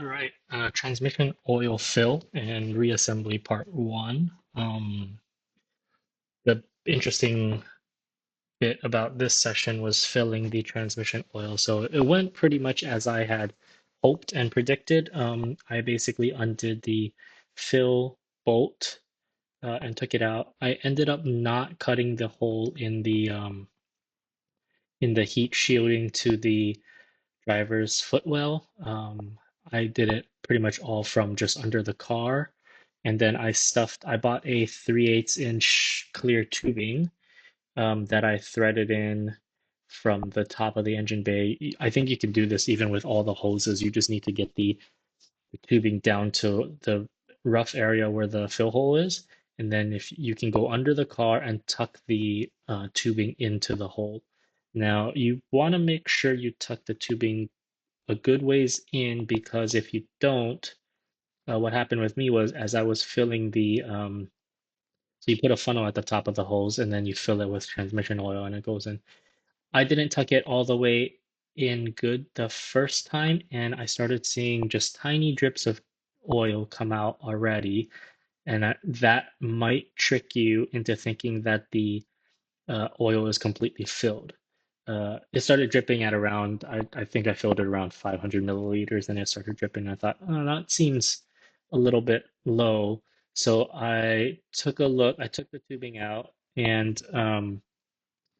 All right, transmission oil fill and reassembly part one. The interesting bit about this session was filling the transmission oil. So it went pretty much as I had hoped and predicted. I basically undid the fill bolt and took it out. I ended up not cutting the hole in the heat shielding to the driver's footwell. I did it pretty much all from just under the car. And then I bought a 3/8 inch clear tubing that I threaded in from the top of the engine bay. I think you can do this even with all the hoses. You just need to get the tubing down to the rough area where the fill hole is. And then if you can go under the car and tuck the tubing into the hole. Now you want to make sure you tuck the tubing a good ways in because if you don't, what happened with me was as I was filling so you put a funnel at the top of the hose and then you fill it with transmission oil and it goes in. I didn't tuck it all the way in good the first time, and I started seeing just tiny drips of oil come out already, and that might trick you into thinking that the oil is completely filled. It started dripping at around, I think I filled it around 500 milliliters, and it started dripping. I thought, oh, that seems a little bit low. So I took a look, I took the tubing out, and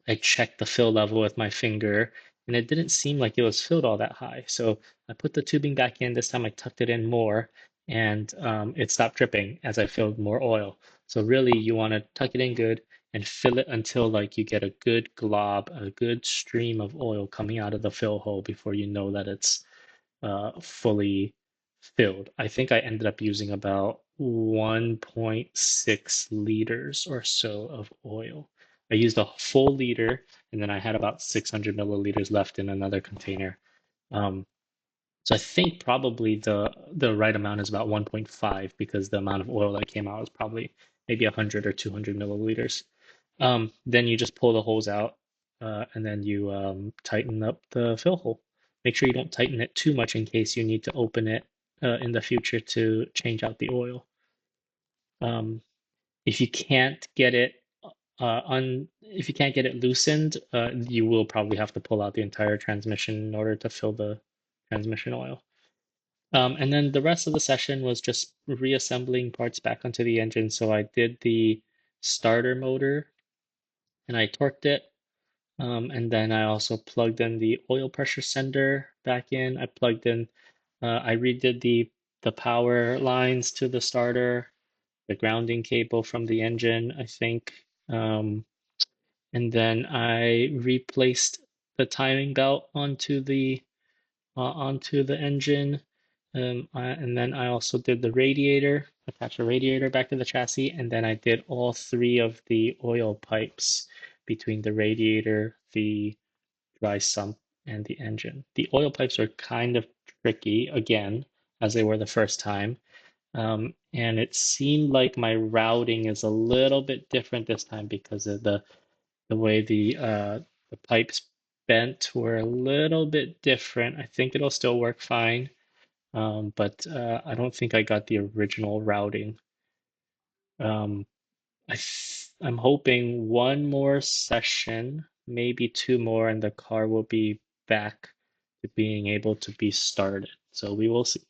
I checked the fill level with my finger, and it didn't seem like it was filled all that high. So I put the tubing back in. This time I tucked it in more, and it stopped dripping as I filled more oil. So really, you want to tuck it in good and fill it until like you get a good glob, a good stream of oil coming out of the fill hole before you know that it's fully filled. I think I ended up using about 1.6 liters or so of oil. I used a full liter, and then I had about 600 milliliters left in another container. Um, so I think probably the right amount is about 1.5 because the amount of oil that came out was probably maybe 100 or 200 milliliters. Then you just pull the hose out, and then you tighten up the fill hole. Make sure you don't tighten it too much in case you need to open it in the future to change out the oil. Um, if you can't get it if you can't get it loosened, you will probably have to pull out the entire transmission in order to fill the transmission oil. And then the rest of the session was just reassembling parts back onto the engine. So I did the starter motor and I torqued it. And then I also plugged in the oil pressure sender back in. I redid the power lines to the starter, the grounding cable from the engine, I think. And then I replaced the timing belt onto the engine. And then I also did the radiator, attached the radiator back to the chassis, and then I did all three of the oil pipes between the radiator, the dry sump, and the engine. The oil pipes are kind of tricky, again, as they were the first time. And it seemed like my routing is a little bit different this time because of the way the pipes bent were a little bit different. I think it'll still work fine, but I don't think I got the original routing. Um, I'm hoping one more session, maybe two more, and the car will be back to being able to be started. So we will see.